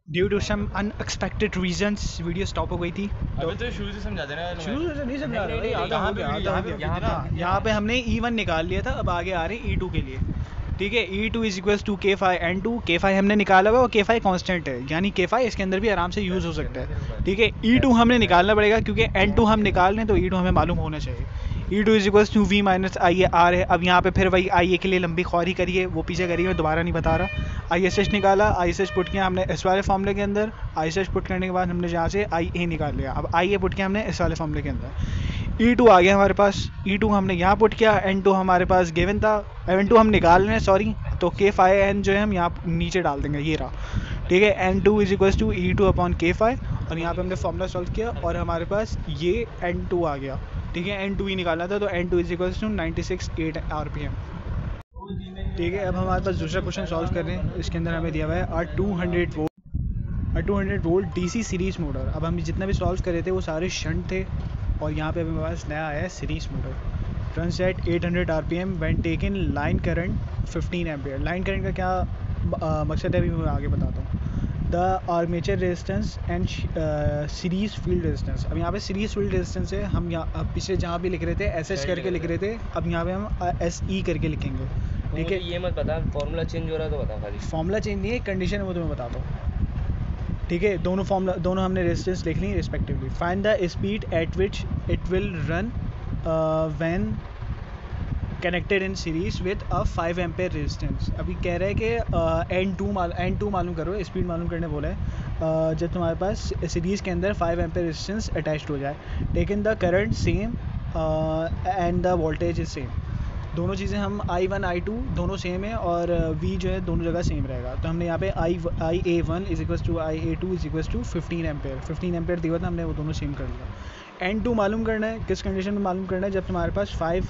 Due to some unexpected reasons video stop हो गई थी। अबे तो शुरू से समझा देना यार। शुरू से नहीं समझा रहा भाई, आधा हो गया, आधा हो गया। यहाँ यहाँ पे हमने E1 निकाल लिया था, अब आगे आ रहे हैं E2 के लिए। ठीक है, E2 is equals to K5 N2। K5 हमने निकाला हुआ और K5 कांस्टेंट है, यानी K5 इसके अंदर भी आराम से यूज़ हो सकता है। ठीक है, E2 हमने निकालना पड़ेगा क्योंकि N2 हम निकाल रहे हैं तो E2 हमें मालूम होना चाहिए। E2 is equals to V minus I R है। अब यहाँ पे फिर वही आई ए के लिए लंबी ख्वारी करिए, वो पीछे करिए, मैं दोबारा नहीं बता रहा। आई एस एच निकाला, आई एस एच पुट किया हमने इस वाले फॉर्मूले के अंदर। आई एस एच पुट करने के बाद हमने यहाँ से आई ए निकाल लिया, अब आई ए पुट किया हमने इस वाले फॉर्मूले के अंदर। E2 आ गया हमारे पास, E2 हमने यहाँ पुट किया, N2 हमारे पास गिवन था, N2 हम निकाल रहे हैं सॉरी, तो K5N जो है हम यहाँ नीचे डाल देंगे, ये रहा। ठीक है, N2 is equals to E2 upon K5 और यहाँ पे हमने फॉर्मूला सॉल्व किया और हमारे पास ये N2 आ गया। ठीक है, N2 ही निकालना था तो N2 is equals to 96.8 RPM। ठीक है, अब हमारे पास दूसरा क्वेश्चन सॉल्व कर रहे हैं। इसके अंदर हमें दिया हुआ है 200 वोल्ट डीसी सीरीज मोटर। अब हम जितना भी सॉल्व कर रहे थे वो सारे शंट थे और यहाँ पे हमारे पास नया आया है series motor. Run at 800 RPM when taken line current 15 ampere. Line current का क्या मकसद है अभी मैं आगे बताता हूँ। The armature resistance and series field resistance. अब यहाँ पे सीरीज फील्ड रेजिस्टेंस है, हम यहाँ पीछे जहाँ भी लिख रहे थे एस करके लिख रहे थे, अब यहाँ पे हम SE करके लिखेंगे। ठीक है, ये मत बता फॉर्मूला चेंज हो रहा है तो बता खाली। फॉर्मूला चेंज नहीं है, कंडीशन है वो तुम्हें बताता हूँ। ठीक है, दोनों हमने रेजिस्टेंस लिख ली respectively. Find the speed at which it will run when connected in series with a 5 ampere resistance. अभी कह रहा है कि N2 मालूम करो, स्पीड मालूम करने बोला है जब तुम्हारे पास सीरीज़ के अंदर 5 एम्पेयर रेजिस्टेंस अटैच्ड हो जाए। Taken the current same and the voltage is same. दोनों चीज़ें हम I1 I2 दोनों सेम है और V जो है दोनों जगह सेम रहेगा। तो हमने यहाँ पे IA1 is equals to IA2 is equals to 15 ampere दिया था, हमने वो दोनों सेम कर लिया। N2 मालूम करना है, किस कंडीशन में मालूम करना है, जब तुम्हारे पास 5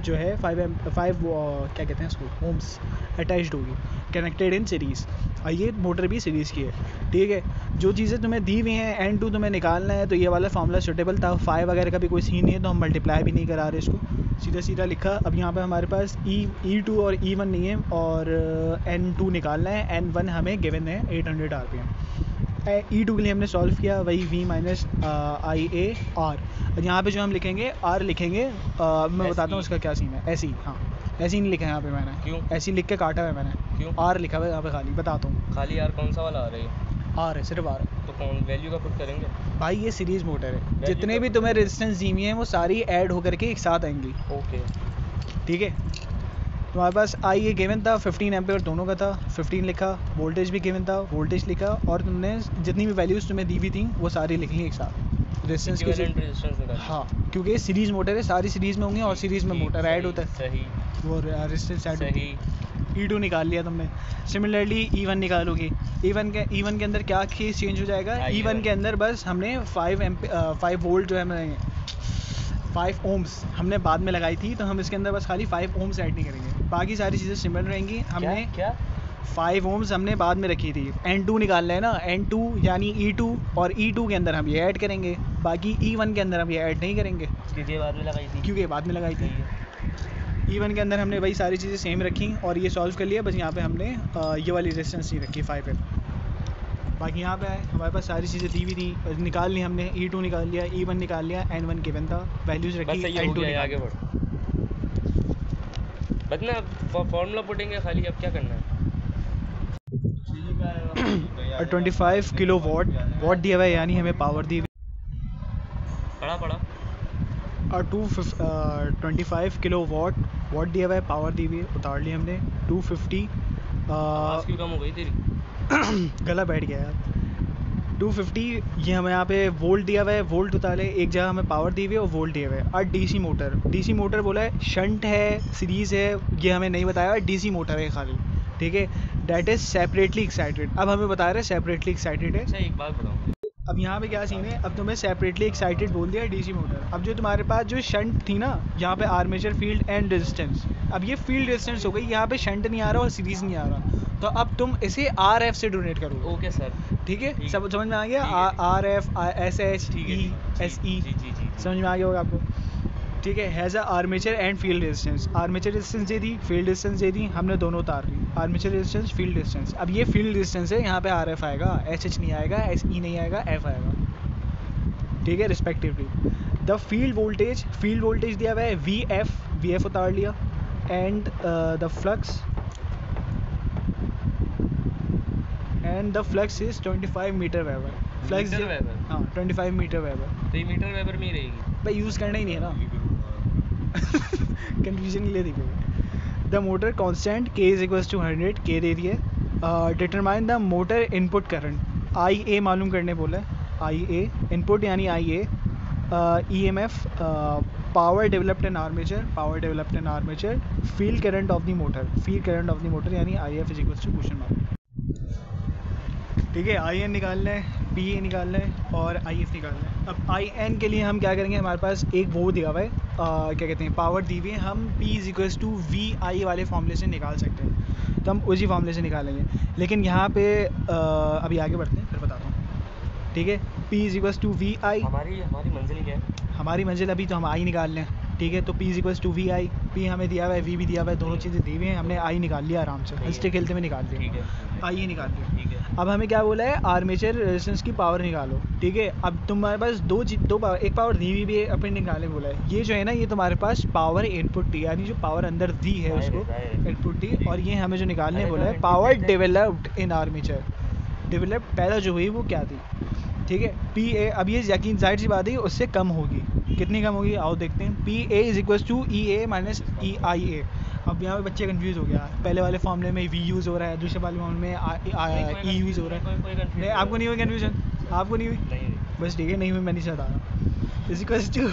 जो है 5 क्या कहते हैं इसको, ओम्स अटैच्ड होगी कनेक्टेड इन सीरीज़। और ये मोटर भी सीरीज़ की है। ठीक है, जो चीज़ें तुम्हें दी हुई हैं N2 तुम्हें निकालना है तो ये वाला फार्मूला सूटेबल था। 5 वगैरह का भी कोई सीन नहीं है तो हम मल्टीप्लाई भी नहीं करा रहे इसको, सीधा लिखा। अब यहाँ पे हमारे पास E2 और E1 नहीं है और N2 निकालना है, N1 हमें गिवन है 800 RPM। E2 के लिए हमने सॉल्व किया, वही V माइनस IA R। और यहाँ पे जो हम लिखेंगे R लिखेंगे, मैं बताता हूँ उसका क्या सीन है। ऐसे ही, हाँ ऐसे ही नहीं लिखा है यहाँ पे मैंने, क्यों ऐसे ही लिख के काटा है मैंने, क्यों R लिखा हुआ है यहाँ पे, खाली बताता हूँ। खाली यार कौन सा वाला आ रही है? R है, सिर्फ R। तो कौन वैल्यू का पुट करेंगे भाई ये सीरीज मोटर है, जितने भी तुम्हें रेजिस्टेंस दी हुई हैं वो सारी ऐड होकर के एक साथ आएंगी। ओके ठीक है, तुम्हारे पास आई ए गिवन था 15 एम्पेयर दोनों का था, 15 लिखा। वोल्टेज भी गिवन था, वोल्टेज लिखा। और तुमने जितनी भी वैल्यूज़ तुम्हें दी हुई थी वो सारी लिख ली एक साथ रेजिस्टेंस की। हाँ, क्योंकि सीरीज़ मोटर है, सारी सीरीज़ में होंगी और सीरीज़ में मोटर ऐड होता है, सही वो रेजिस्टेंस ऐड होती है। सही। E2 निकाल लिया तुमने। सिमिलरली E1 निकालोगे, E1 के अंदर क्या केस चेंज हो जाएगा, E1 के अंदर बस हमने 5 वोल्ट जो है हमें 5 ओम्स हमने बाद में लगाई थी, तो हम इसके अंदर बस खाली 5 ओम्स ऐड नहीं करेंगे, बाकी सारी चीज़ें सिमिलर रहेंगी। हमने क्या 5 ओम्स हमने बाद में रखी थी। N2 निकालना है ना, N2 यानी E2, और E2 के अंदर हम ये ऐड करेंगे, बाकी E1 के अंदर हम ये ऐड नहीं करेंगे क्योंकि बाद में लगाई थी, क्योंकि बाद में लगाई थी। E1 के अंदर हमने वही सारी चीज़ें सेम रखी और ये सॉल्व कर लिया, बस यहाँ पे हमने ये वाली रेजिस्टेंस नहीं रखी 5 पे। बाकी यहाँ पे आए हमारे पास सारी चीज़ें दी हुई थी, निकाल ली हमने। E2 निकाल लिया, E1 निकाल लिया, N1 गिवन था, वैल्यूज़ रखी, N2 आगे बढ़ बस ना, फॉर्मूला पुटेंगे खाली। अब क्या करना है? 25 किलो वॉट दिया हुआ है, यानी हमें पावर दी हुई पढ़ा और 25 किलो वॉट दिया हुआ है, पावर दी हुई है, उतार ली हमने। 250 क्यों कम हो गई तेरी? गला बैठ गया यार। 250 ये हमें यहाँ पे वोल्ट दिया हुआ है, वोल्ट उतारे, एक जगह हमें पावर दी हुई है और वोल्ट दिया हुआ है। और डीसी मोटर बोला है, शंट है, सीरीज़ है, ये हमें नहीं बताया, डीसी मोटर है खाली। ठीक है, डैट इज़ सेपरेटली एक्साइटेड। अब हमें बता रहे हैं सेपरेटली एक्साइटेड है। अच्छा एक बात बताओ, अब यहाँ पे क्या सीन है, अब तुम्हें सेपरेटली एक्साइटेड बोल दिया डीसी मोटर। अब जो तुम्हारे पास जो शंट थी ना, यहाँ पे आर्मेचर फील्ड एंड रेजिस्टेंस, अब ये फील्ड रेजिस्टेंस हो गई, यहाँ पे शंट नहीं आ रहा और सीरीज नहीं आ रहा, तो अब तुम इसे RF से डोनेट करो। ओके सर, ठीक है, सब समझ में आ गया। RF SH E SE समझ में आ गया होगा आपको। ठीक है, has a armature and field resistance. Armature resistance दे दी, फील्ड रेजिस्टेंस दे दी, हमने दोनों उतार ली। Armature resistance, field resistance. अब ये फील्ड रेजिस्टेंस है, यहाँ पे आर एफ आएगा, एच एच नहीं आएगा, एस ई नहीं आएगा, एफ आएगा, ठीक है, रिस्पेक्टिवली। द फील्ड वोल्टेज दिया हुआ है वी एफ उतार लिया, and the flux is 25 metre weber. Flux metre weber? हाँ 25 मीटर वेबर। तो ये मीटर वेबर में ही रहेगी। भाई यूज़ करना ही नहीं है ना, कंफ्यूजन के लिए देखिए। The motor constant K is equals to 100, K दे दिए। Determine the motor input current, I A मालूम करने बोला है, आई ए इनपुट यानी I A. E M F, power developed in armature, field current of the motor यानी I F is equals to question mark. ठीक है, I N निकालना है, पी ए निकालना है और आई एफ निकालना है। अब आई एन के लिए हम क्या करेंगे, हमारे पास एक वो दिया हुआ है, क्या कहते हैं, पावर दी हुई है, हम P is equals to V I वाले फॉर्मूले से निकाल सकते हैं, तो हम उसी फॉर्मूले से निकालेंगे। लेकिन यहाँ पे अभी आगे बढ़ते हैं, फिर बताता हूँ। ठीक है, P is equals to V I. हमारी मंजिल क्या है? हमारी मंजिल अभी तो हम आई निकाल लें। ठीक है, तो P is equals to V I, P हमें दिया हुआ है, वी भी दिया हुआ है, दोनों चीज़ें दी हुई हैं, हमने आई निकाल लिया आराम से, हंसते खेलते में निकाल ठीक लिया, है, आई ही निकाल लिया। ठीक है। अब हमें क्या बोला है, आर्मेचर रेजिस्टेंस की पावर निकालो। ठीक है, अब तुम्हारे पास दो पावर, एक पावर दी हुई भी है, अपने निकालने बोला है। ये जो है ना, ये तुम्हारे पास पावर इनपुट दी, यानी जो पावर अंदर दी है उसको इनपुट दी, और ये हमें जो निकालने बोला है, power developed in armature. Developed पैदा जो हुई वो क्या थी? ठीक है, पी ए, अब ये यकीन जाहिर सी बात है उससे कम होगी। कितनी कम होगी आओ देखते हैं। P A is equals to E A minus E I A. अब यहाँ पे बच्चे कंफ्यूज हो गया, पहले वाले फॉर्मूले में वी यूज़ हो रहा है, दूसरे वाले फॉर्मूले में ई यूज़ हो रहा है। नहीं, आपको नहीं हुई कन्फ्यूजन? आपको नहीं हुई? बस ठीक है, नहीं हुई, मैं नहीं बता रहा। इज इक्वल्स टू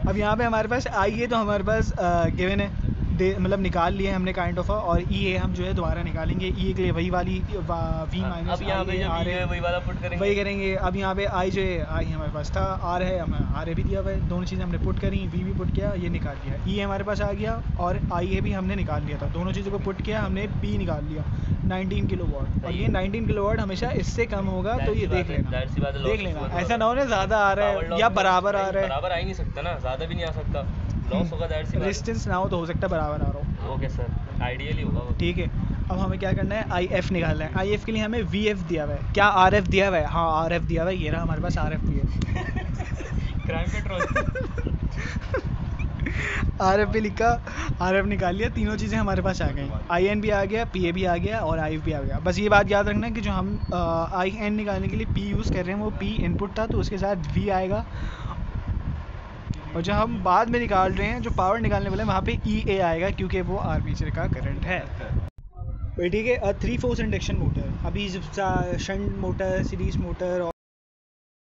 अब यहाँ पे हमारे पास आई ए तो हमारे पास गिवन है, मतलब निकाल लिए हमने काइंड ऑफ, और ई ए हम जो है दोबारा निकालेंगे। ई ए के लिए वही वाली वी माइनस अब यहाँ पे आर है, वही वाला पुट करेंगे, वही करेंगे। अब यहाँ पे आई जो है, आई हमारे पास था, आर है, हम आर ए भी दिया हुआ है, दोनों चीज़ें हमने पुट करी, वी भी पुट किया, ये निकाल लिया। ई हमारे पास आ गया और आई ए भी हमने निकाल लिया था, दोनों चीज़ों को पुट किया, हमने पी निकाल लिया 19 किलोवाट। और ये 19 किलोवाट हमेशा इससे कम होगा, तो ये देख लेना, ऐसा ना हो ना ज़्यादा आ रहा है या बराबर आ रहा है। बराबर आ ही नहीं सकता ना, ज़्यादा भी नहीं आ सकता, लॉस होगा जाहिर सी बात है। रेजिस्टेंस ना हो तो हो सकता है बराबर आ रहा हो। ओके सर, आइडियली होगा वो। ठीक है, अब हमें क्या करना है, आई एफ निकालना है। आई एफ के लिए हमें वी एफ दिया हुआ है, क्या आर एफ दिया हुआ है? हाँ आर एफ दिया हुआ है, ये रहा हमारे पास आर एफ भी है। क्राइम पेट्रोल आर एफ भी लिखा, आर एफ निकाल लिया, तीनों चीज़ें हमारे पास आ गई। आई एन भी आ गया, पी ए भी आ गया और आई एफ भी आ गया। बस ये बात याद रखना कि जो हम आई एन निकालने के लिए पी यूज़ कर रहे हैं वो पी इनपुट था, तो उसके साथ वी आएगा, और जो हम बाद में निकाल रहे हैं, जो पावर निकालने वाले हैं, वहाँ पे ई ए आएगा, क्योंकि वो आर्मेचर का करंट है। ठीक है, 3 फोर्स इंडक्शन मोटर, अभी शंट मोटर, सीरीज मोटर